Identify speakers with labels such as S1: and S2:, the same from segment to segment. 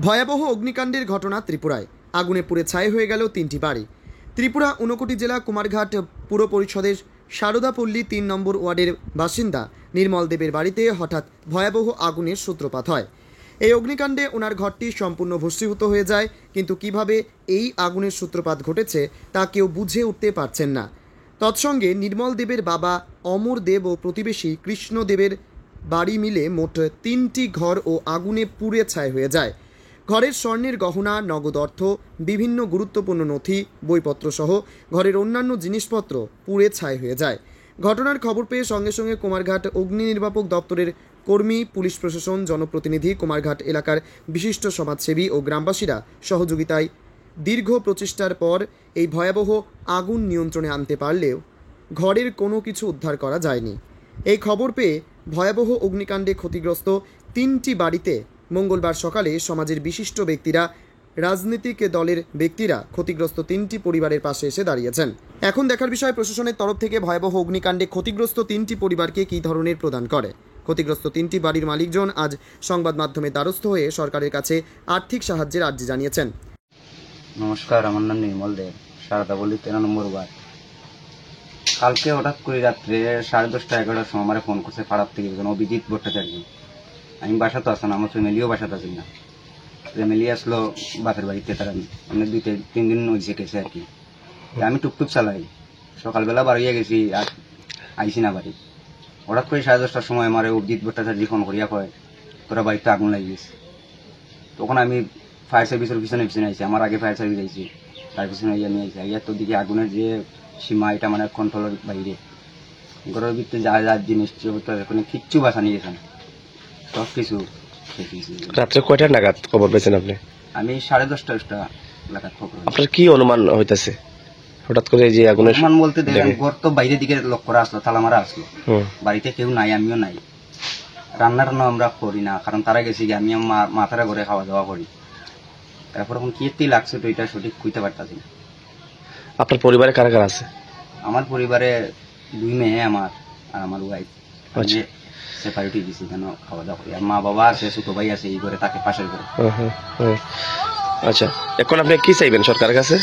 S1: ভয়াবহ অগ্নিকাণ্ডের ঘটনা ত্রিপুরায়। আগুনে পুড়ে ছাই হয়ে গেল 3টি বাড়ি। ত্রিপুরা ঊনকোটি জেলা কুমারঘাট পুর পরিষদের সারদাপল্লী 3 নম্বর ওয়ার্ডের বাসিন্দা নির্মল দেবের বাড়িতে হঠাৎ ভয়াবহ আগুনের সূত্রপাত হয়। এই অগ্নিকাণ্ডে ওনার ঘরটি সম্পূর্ণ ভস্মীভূত হয়ে যায়, কিন্তু কিভাবে এই আগুনের সূত্রপাত ঘটেছে তা কেউ বুঝে উঠতে পারছেন না। তৎসঙ্গে নির্মল দেবের বাবা অমর দেব ও প্রতিবেশী কৃষ্ণ দেবের বাড়ি মিলে মোট 3টি ঘর ও আগুনে পুড়ে ছাই হয়ে যায়। ঘরের স্বর্ণের গহনা, নগদ অর্থ, বিভিন্ন গুরুত্বপূর্ণ নথি, বইপত্র সহ ঘরের অন্যান্য জিনিসপত্র পুড়ে ছাই হয়ে যায়। ঘটনার খবর পেয়ে সঙ্গে সঙ্গে কুমারঘাট অগ্নি নির্বাপক দপ্তরের কর্মী, পুলিশ প্রশাসন, জনপ্রতিনিধি, কুমারঘাট এলাকার বিশিষ্ট সমাজসেবী ও গ্রামবাসীরা সহযোগিতায় দীর্ঘ প্রচেষ্টার পর এই ভয়াবহ আগুন নিয়ন্ত্রণে আনতে পারলেও ঘরের কোনো কিছু উদ্ধার করা যায়নি। এই খবর পেয়ে ভয়াবহ অগ্নিকাণ্ডে ক্ষতিগ্রস্ত 3টি বাড়িতে মঙ্গলবার সকালে সমাজের বিশিষ্ট ব্যক্তিরা, রাজনৈতিক দলের ব্যক্তিরা ক্ষতিগ্রস্ত 3টি পরিবারের পাশে এসে দাঁড়িয়েছেন। এখন দেখার বিষয় প্রশাসনের তরফ থেকে ভয়াবহ অগ্নিকাণ্ডে ক্ষতিগ্রস্ত 3টি পরিবারকে কী ধরনের প্রদান করে। ক্ষতিগ্রস্ত 3টি বাড়ির মালিকজন আজ সংবাদ মাধ্যমের দ্বারস্থ হয়ে সরকারের কাছে আর্থিক সাহায্যের আর্জি জানিয়েছেন।
S2: নমস্কার, আমার নাম নির্মল দেব, সারদাপল্লী 13 নম্বর ওয়ার্ড। কালকে হঠাৎ করে রাত্রে 10:30-11টার সময় আমার ফোন করছে পাড়ার থেকে একজন অভিজিৎ ভট্টাচার্য। আমি বাসাতে আসলাম, আমার ফ্যামিলিও বাসাতে আসি না। ফ্যামিলি আসলো বাপের বাড়িতে, তারা অনেক 2-3 দিন হয়েছে গেছে আর কি। আমি টুকটুক চালাই, সকালবেলা বাড়িয়ে গেছি, আর আইসি না বাড়ি। হঠাৎ করে 10:30টার সময় আমার অভিজিৎ ভট্টাচার্য ফোন করিয়া কয় তোরা বাড়িতে আগুন লাগিয়ে গেছে। তখন আমি ফায়ার সার্ভিসের পিছনে আইছি, আমার আগে ফায়ার সার্ভিস আইছি, তার পিছনে ইয়ে নিয়ে আইছি। ইয়া তো দিকে আগুনের যে সীমা, এটা মানে কন্ট্রোলের বাইরে। ঘরের ভিতরে যা যা জিনিস কোনো কিচ্ছু বাসা নিয়ে গেছে না, সব কিছু।
S3: রাত্রে কয়টা নাগাদ খবর পেয়েছেন আপনি?
S2: আমি 10:30-11টা নাগাদ খবর।
S3: আপনার কি অনুমান হইতেছে হঠাৎ করে যে আগুনের?
S2: অনুমান বলতে দেখলাম ঘর তো বাইরের দিকে লক করা আসলো, তালা মারা আসলো, বাড়িতে কেউ নাই, আমিও নাই। রান্না আমরা করি না, কারণ তারা গেছি যে আমি মাথারা ঘরে খাওয়া দাওয়া করি। তারপর এখন কি লাগছে তো এটা সঠিক কইতে পারতাছি না।
S3: আপনার পরিবারে কারা কারা আছে?
S2: আমার পরিবারে 2 মেয়ে আমার আর আমার ওয়াইফ। সেপারেটই দিছি কেন খাওয়া দাওয়া করি। আর মা বাবা আছে, ছোট ভাই আছে এই ঘরে, তাকে পাশের ঘরে।
S3: আচ্ছা, এখন আপনি কি চাইবেন সরকারের কাছে?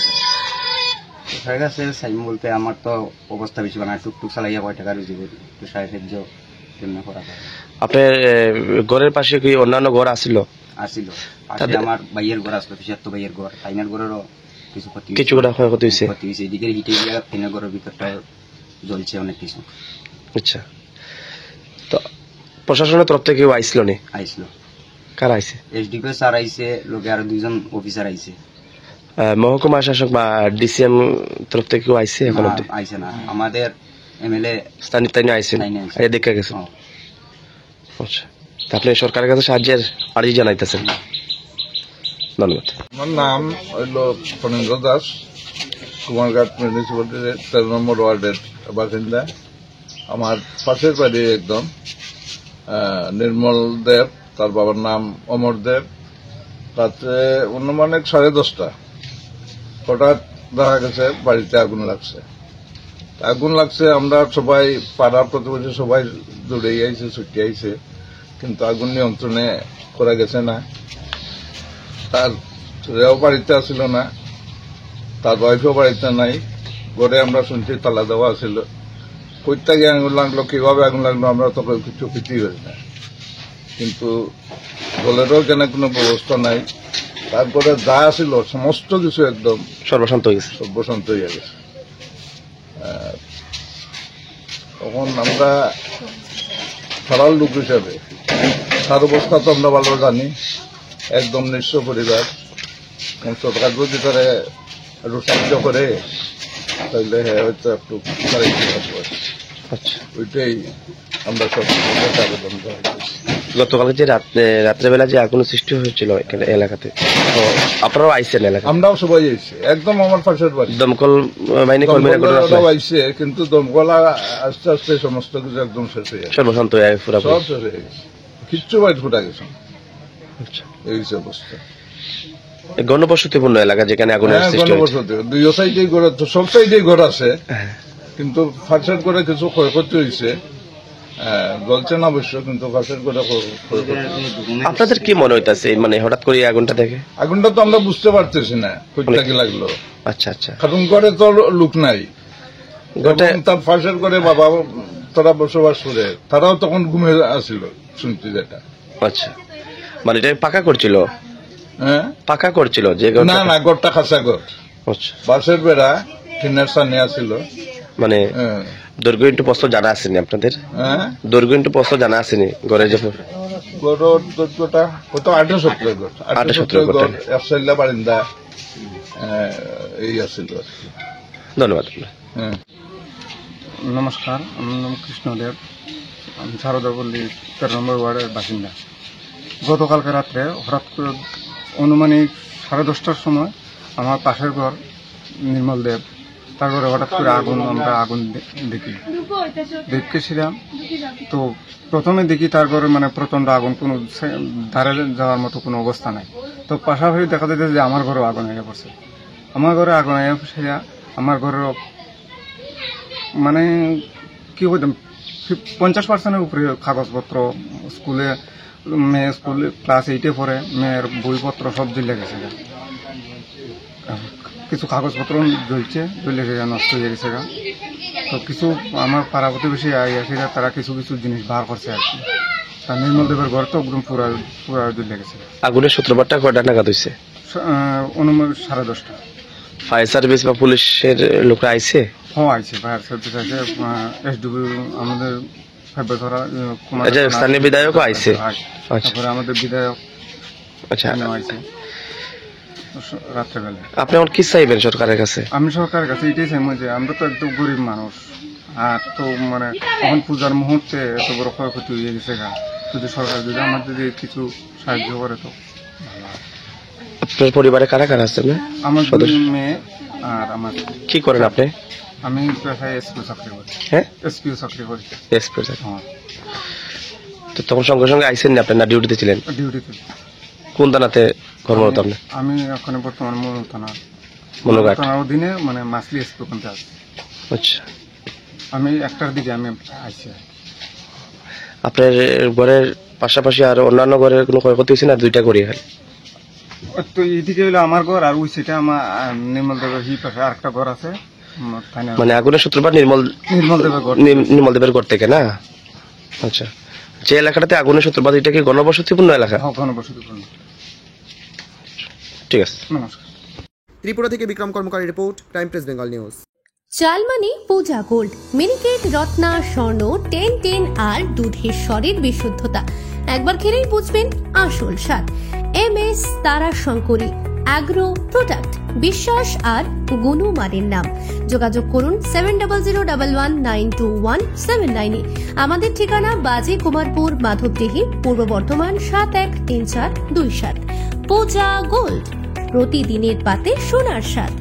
S2: সরকারের কাছে চাইবেন বলতে আমার তো অবস্থা বেশি বানা, টুকটুক চালাইয়া কয় টাকা রুজি করি, একটু সাহায্য কেমন করা যায়।
S3: আপনার ঘরের পাশে কি অন্যান্য ঘর আসছিল?
S2: আসছিল, আমার ভাইয়ের ঘর আসলো, পিসাত্তো ভাইয়ের ঘর, তাইনার ঘরেরও কিছু ক্ষতি হয়েছে। এদিকে হিটে গিয়ে তিনের ঘরের ভিতরটা জ্বলছে অনেক কিছু।
S3: আচ্ছা, তো প্রশাসনের তরফ থেকে কেউ আইসলো নি?
S2: আইসল।
S3: কারা আইসে?
S2: এসডিপিও স্যার আইসে, লোকে আরো 2জন অফিসার আইসে।
S3: মহকুমা শাসক বা ডিসিএম তরফ থেকে কেউ আইসে? এখন
S2: আইসে না, আমাদের এমএলএ
S3: স্থানীয় আইসেন, দেখে গেছেন। আচ্ছা, আপনি সরকারের কাছে সাহায্যের আর্জি জানাইতেছেন। ধন্যবাদ।
S4: আমার নাম হইল ফণীন্দ্র দাস, কুমারঘাট মিউনিসিপ্যালিটির 13 নম্বর ওয়ার্ডের বাসিন্দা। আমার পাশের বাড়ি একদম নির্মল দেব, তার বাবার নাম অমর দেব। রাত্রে অনুমানিক 10:30 হঠাৎ দেখা গেছে বাড়িতে আগুন লাগছে। আমরা সবাই পাড়ার প্রতিবেশী সবাই দৌড়ে আইছে, ছুটে আইছে, কিন্তু আগুন নিয়ন্ত্রণে করা গেছে না। তার ছেলেও বাড়িতে আসছিল না, তার ওয়াইফও বাড়িতে নাই। ঘরে আমরা শুনছি তালা দেওয়া ছিল। কইতে গিয়ে আগুন লাগলো, কিভাবে আগুন লাগলো আমরা তো কিছু কিছুই হই না, কিন্তু দলেরও কেন কোনো ব্যবস্থা নাই। তারপরে যা ছিল সমস্ত কিছু একদম
S3: সর্বশান্ত
S4: হয়ে গেছে। তখন আমরা সারাল লোক হিসাবে তার অবস্থা তো আমরা ভালো জানি, একদম নিঃস্ব পরিবার। সরকার যদি তারা একটু সাহায্য করে তাহলে হয়তো একটু ওইটাই আমরা সব আবেদন করা।
S3: গতকাল যে রাত্রেবেলা যে আগুন সৃষ্টি হয়েছিল এখানে এলাকাতে, আপনারাও আইসেন? এলাকা আমরাও
S4: সবাই আইসি, একদম আমার পাশের বাড়ি।
S3: দমকল বাহিনী কর্মীরা
S4: আইসে, কিন্তু দমকল আস্তে আস্তে সমস্ত কিছু একদম শেষ হয়ে গেছে, সর্বশান্ত হয়ে গেছে, কিচ্ছু বাইর ফুটা গেছে। এই অবস্থা
S3: গণবসতিপূর্ণ এলাকা যেখানে আগুনের সৃষ্টি হয়েছে।
S4: দুই সাইডেই ঘর, সব সাইডেই ঘর আছে, কিন্তু ফার্স্ট করে কিছু ক্ষয়ক্ষতি হয়েছে। জ্বলছে না অবশ্য, কিন্তু ফাঁসের করে
S3: আপনাদের কি মনে হইতাছে মানে হঠাৎ করে এই আগুনটা দেখে?
S4: আগুনটা তো আমরা বুঝতে পারতেছি না কোথা কি লাগলো।
S3: আচ্ছা আচ্ছা,
S4: কারণ করে তো লোক নাই, তার ফাঁসের করে বাবা তারা বসবাস করে, তারাও তখন ঘুমে আসছিল শুনছি যেটা।
S3: আচ্ছা, মানে এটা পাকা করছিল?
S4: হ্যাঁ
S3: পাকা করছিল যে
S4: না না, ঘরটা খাসা ঘর,
S3: আচ্ছা,
S4: বাঁশের বেড়া, টিনের সামনে আসছিল।
S3: মানে দৈর্ঘ্য ইন্টু প্রস্থ জানা আসেনি আপনাদের?
S4: হ্যাঁ,
S3: দৈর্ঘ্য ইন্টু প্রস্থ জানা আসেনি ঘরের যে
S4: গড়ের দৈর্ঘ্যটা কত? 18 ঘর, 18 ঘর, একসাইলা বারিন্দা এই আসছিল।
S3: ধন্যবাদ।
S4: হ্যাঁ,
S5: নমস্কার, আমার নাম কৃষ্ণদেব, আমি শারদাপল্লী 13 নম্বর ওয়ার্ডের বাসিন্দা। গতকালকে রাত্রে হঠাৎ করে অনুমানিক 10:30টার সময় আমার পাশের ঘর নির্মল দেব, তার ঘরে হঠাৎ করে আমরা আগুন দেখেছিলাম। তো প্রথমে দেখি তার ঘরে মানে প্রচণ্ড আগুন, কোনো ধারে যাওয়ার মতো কোনো অবস্থা নাই। তো পাশাপাশি দেখা যাচ্ছে যে আমার ঘরেও আগুন হয়ে পড়ছে। আমার ঘরে আগুন হয়ে পড়ছে, আমার ঘরের মানে কি বলতাম 50%-এর উপরে কাগজপত্র, স্কুলে মেয়ে স্কুলে ক্লাস 8-এ পড়ে, মেয়ের বইপত্র সব জ্বলে গেছে। কিছু কাগজপত্র জ্বলে গেছে, নষ্ট হয়ে গেছে। তো কিছু আমার পাড়া প্রতিবেশী আছে, তারা কিছু কিছু জিনিস বার করছে আর কি। তার নির্মল দেবের ঘর তো একদম পুরা জ্বলে গেছে।
S3: আগুনের সূত্রপাতটা কয়টা নাগাদ হয়েছে?
S5: অনুমান 10:30টা।
S3: ফায়ার সার্ভিস বা পুলিশের লোকরা আইছে?
S5: হ্যাঁ আইছে, ফায়ার সার্ভিস আছে, এসডিবি আমাদের
S3: স্থানীয় বিধায়কও আইছে।
S5: তারপরে আমাদের বিধায়ক
S3: আচ্ছা
S5: আইছে রাত্রেবেলা।
S3: আপনি এখন কি চাইবেন সরকারের কাছে?
S5: আমি সরকারের কাছে এটাই চাই যে আমরা তো একদম গরিব মানুষ, আর তো মানে এখন পূজার মুহূর্তে এত বড় ক্ষয়ক্ষতি হয়ে গেছে। যদি সরকার যদি আমাদের কিছু সাহায্য করে তো ভালো হয়।
S3: আপনার পরিবারে কারা কারা আছেন?
S5: আমার মেয়ে আর আমার।
S3: কি করেন আপনি?
S5: আমি পেশায় এসপিও চাকরি করি।
S3: হ্যাঁ,
S5: এসপিও চাকরি করি।
S3: এসপিও চাকরি। তো তখন সঙ্গে সঙ্গে আইসেন না, আপনার না ডিউটিতে ছিলেন?
S5: ডিউটিতে।
S3: কোন থানাতে কর্মরত আপনি?
S5: আমি এখন বর্তমানে
S3: মনোঘাট
S5: থানার অধীনে মানে মাসলি এসপি ওখানে আছি।
S3: আচ্ছা,
S5: আমি 1টার দিকে আমি আইছি।
S3: আপনার ঘরের পাশাপাশি আর অন্যান্য ঘরের কোনো ক্ষয়ক্ষতি হয়েছে না? 2টা ঘরই হয়
S5: তো এইদিকে হলো আমার ঘর, আর ওই সাইডে আমার নির্মল দেবের পাশে আরেকটা ঘর আছে।
S3: মানে আগুনের সূত্রপাত নির্মল দেবের ঘর থেকে না? আচ্ছা, যে এলাকাটাতে আগুনের সূত্রপাত, এটা কি ঘনবসতিপূর্ণ এলাকা?
S5: ঘনবসতিপূর্ণ।
S3: ঠিক আছে,
S5: নমস্কার।
S1: ত্রিপুরা থেকে বিক্রম কর্মকারী report, time press Bengal news.
S6: চালমানি পূজা গোল্ড, মিনিকেট, রত্না, স্বর্ণ 10 আর দুধের স্বরের বিশুদ্ধতা একবার খেলেই বুঝবেন আসল স্বাদ। MS তারা শঙ্করী অ্যাগ্রো প্রোডাক্ট, বিশ্বাস আর গুণমানের নাম। যোগাযোগ করুন 7001192179 এ। আমাদের ঠিকানা বাজে কুমারপুর, মাধবদেহি, পূর্ব বর্ধমান 713427। পূজা গোল্ড, প্রতিদিনের পাতে সোনার স্বাদ।